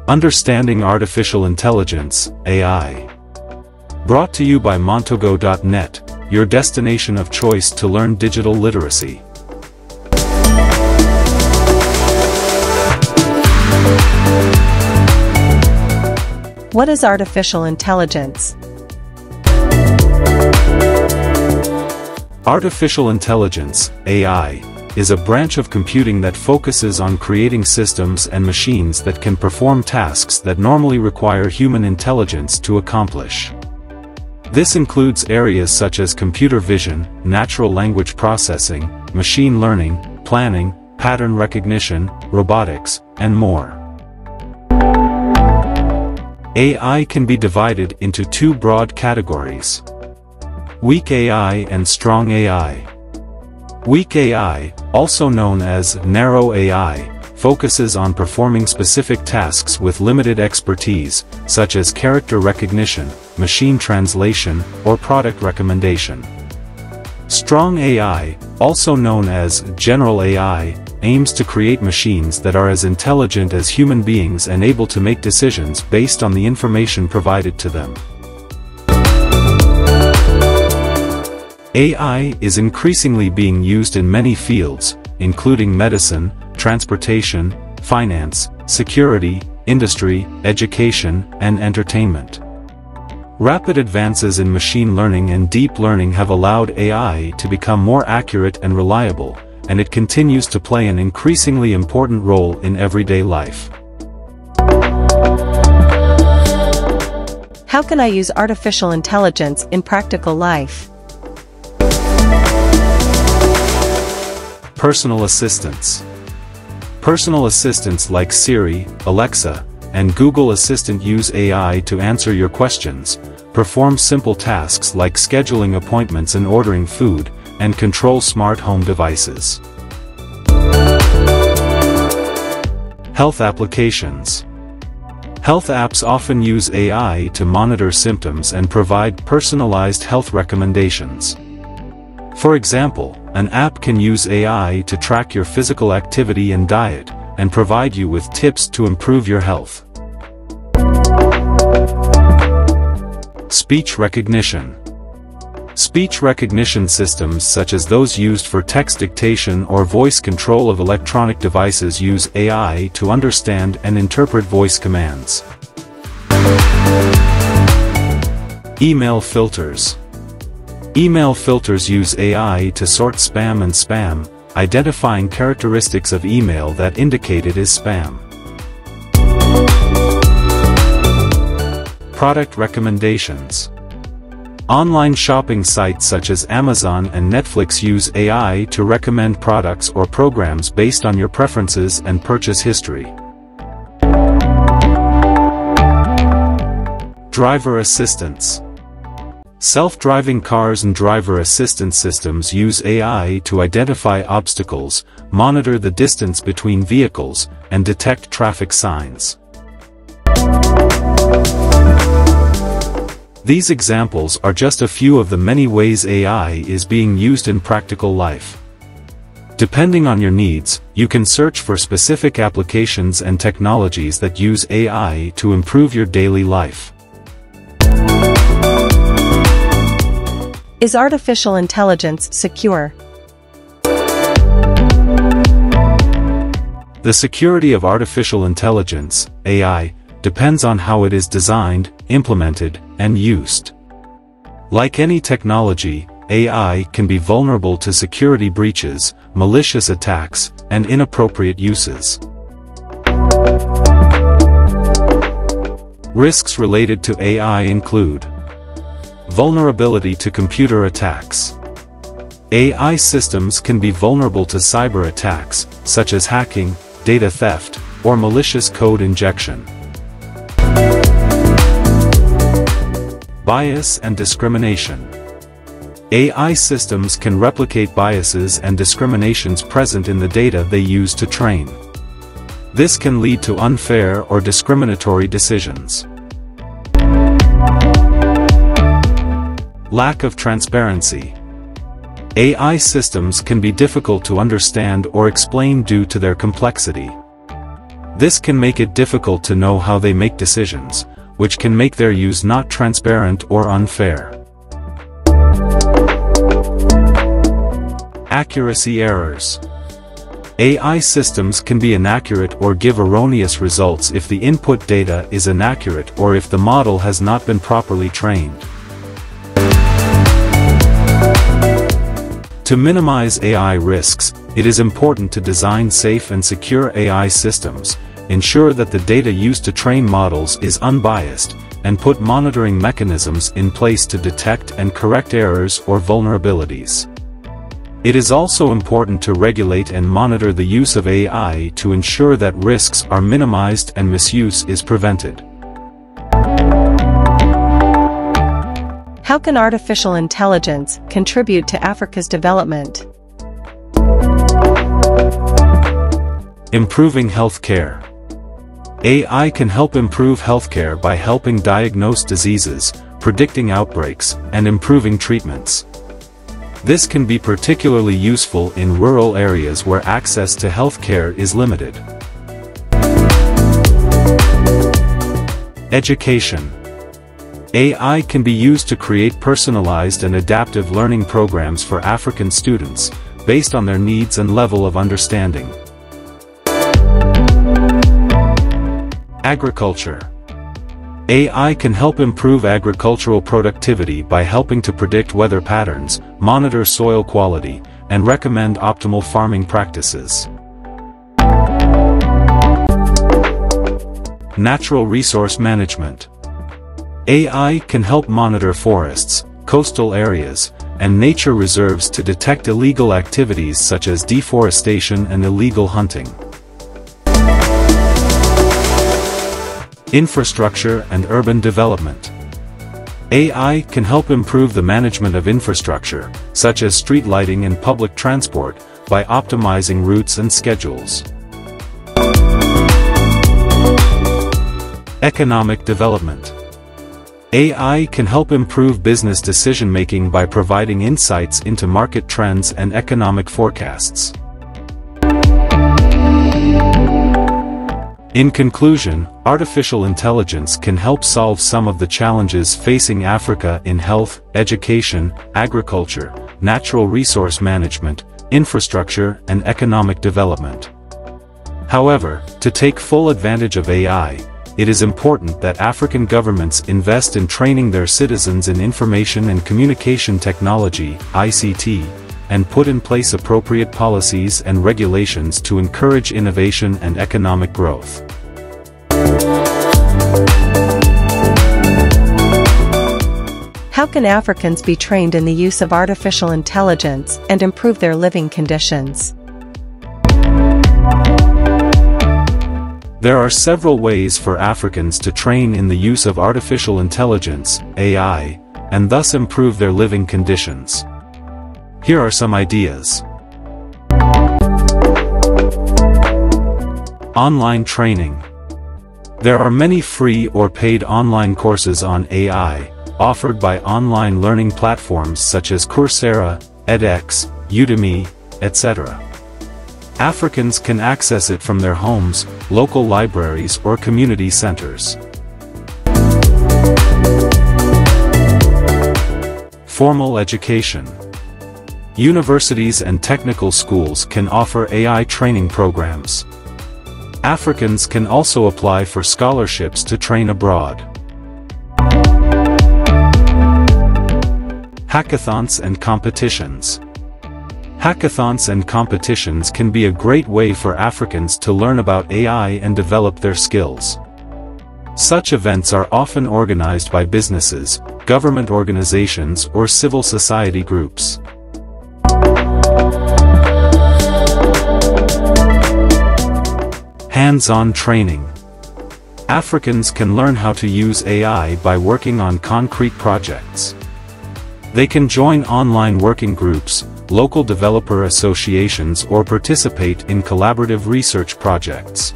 Understanding Artificial Intelligence, AI. Brought to you by MonTogo.net, your destination of choice to learn digital literacy. What is artificial intelligence? Artificial intelligence, AI, is a branch of computing that focuses on creating systems and machines that can perform tasks that normally require human intelligence to accomplish. This includes areas such as computer vision, natural language processing, machine learning, planning, pattern recognition, robotics, and more. AI can be divided into two broad categories: weak AI and strong AI. Weak AI, also known as narrow AI, focuses on performing specific tasks with limited expertise, such as character recognition, machine translation, or product recommendation. Strong AI, also known as general AI, aims to create machines that are as intelligent as human beings and able to make decisions based on the information provided to them. AI is increasingly being used in many fields, including medicine, transportation, finance, security, industry, education, and entertainment. Rapid advances in machine learning and deep learning have allowed AI to become more accurate and reliable, and it continues to play an increasingly important role in everyday life. How can I use artificial intelligence in practical life? Personal assistants. Personal assistants like Siri, Alexa, and Google Assistant use AI to answer your questions, perform simple tasks like scheduling appointments and ordering food, and control smart home devices. Health applications. Health apps often use AI to monitor symptoms and provide personalized health recommendations. For example, an app can use AI to track your physical activity and diet, and provide you with tips to improve your health. Speech recognition. Speech recognition systems such as those used for text dictation or voice control of electronic devices use AI to understand and interpret voice commands. Email filters. Email filters use AI to sort spam and spam, identifying characteristics of email that indicate it is spam. Product recommendations. Online shopping sites such as Amazon and Netflix use AI to recommend products or programs based on your preferences and purchase history. Driver assistance. Self-driving cars and driver assistance systems use AI to identify obstacles, monitor the distance between vehicles, and detect traffic signs. These examples are just a few of the many ways AI is being used in practical life. Depending on your needs, you can search for specific applications and technologies that use AI to improve your daily life. Is artificial intelligence secure? The security of artificial intelligence, AI, depends on how it is designed, implemented, and used. Like any technology, AI can be vulnerable to security breaches, malicious attacks, and inappropriate uses. Risks related to AI include vulnerability to computer attacks. AI systems can be vulnerable to cyber attacks, such as hacking, data theft, or malicious code injection. Bias and discrimination. AI systems can replicate biases and discriminations present in the data they use to train. This can lead to unfair or discriminatory decisions. Lack of transparency. AI systems can be difficult to understand or explain due to their complexity. This can make it difficult to know how they make decisions, which can make their use not transparent or unfair. Accuracy errors. AI systems can be inaccurate or give erroneous results if the input data is inaccurate or if the model has not been properly trained. To minimize AI risks, it is important to design safe and secure AI systems, ensure that the data used to train models is unbiased, and put monitoring mechanisms in place to detect and correct errors or vulnerabilities. It is also important to regulate and monitor the use of AI to ensure that risks are minimized and misuse is prevented. How can artificial intelligence contribute to Africa's development? Improving healthcare. AI can help improve healthcare by helping diagnose diseases, predicting outbreaks, and improving treatments. This can be particularly useful in rural areas where access to healthcare is limited. Education. AI can be used to create personalized and adaptive learning programs for African students, based on their needs and level of understanding. Agriculture. AI can help improve agricultural productivity by helping to predict weather patterns, monitor soil quality, and recommend optimal farming practices. Natural resource management. AI can help monitor forests, coastal areas, and nature reserves to detect illegal activities such as deforestation and illegal hunting. Infrastructure and urban development. AI can help improve the management of infrastructure, such as street lighting and public transport, by optimizing routes and schedules. Economic development. AI can help improve business decision-making by providing insights into market trends and economic forecasts. In conclusion, artificial intelligence can help solve some of the challenges facing Africa in health, education, agriculture, natural resource management, infrastructure, and economic development. However, to take full advantage of AI, it is important that African governments invest in training their citizens in information and communication technology (ICT), and put in place appropriate policies and regulations to encourage innovation and economic growth. How can Africans be trained in the use of artificial intelligence and improve their living conditions? There are several ways for Africans to train in the use of artificial intelligence, AI, and thus improve their living conditions. Here are some ideas. Online training. There are many free or paid online courses on AI, offered by online learning platforms such as Coursera, edX, Udemy, etc. Africans can access it from their homes, local libraries or community centers. Formal education. Universities and technical schools can offer AI training programs. Africans can also apply for scholarships to train abroad. Hackathons and competitions. Hackathons and competitions can be a great way for Africans to learn about AI and develop their skills. Such events are often organized by businesses, government organizations or civil society groups. Hands-on training. Africans can learn how to use AI by working on concrete projects. They can join online working groups, local developer associations or participate in collaborative research projects.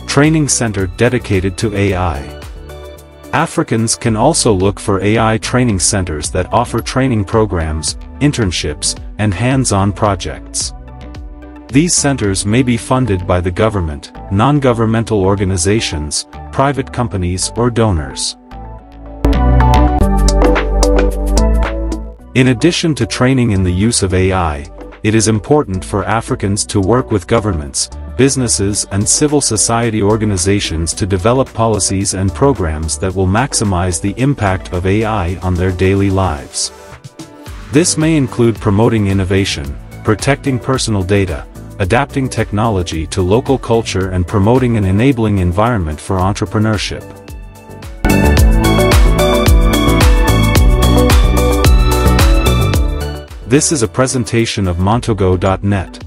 Training center dedicated to AI. Africans can also look for AI training centers that offer training programs, internships, and hands-on projects. These centers may be funded by the government, non-governmental organizations, private companies or donors. In addition to training in the use of AI, it is important for Africans to work with governments, businesses and civil society organizations to develop policies and programs that will maximize the impact of AI on their daily lives. This may include promoting innovation, protecting personal data, adapting technology to local culture and promoting an enabling environment for entrepreneurship. This is a presentation of MonTogo.net.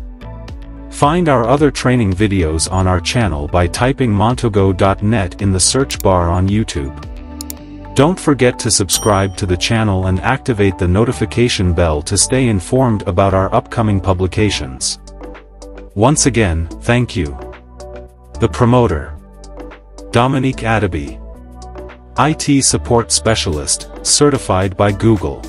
Find our other training videos on our channel by typing MonTogo.net in the search bar on YouTube. Don't forget to subscribe to the channel and activate the notification bell to stay informed about our upcoming publications. Once again, thank you. The Promoter. Dominique Adaby. IT Support Specialist, certified by Google.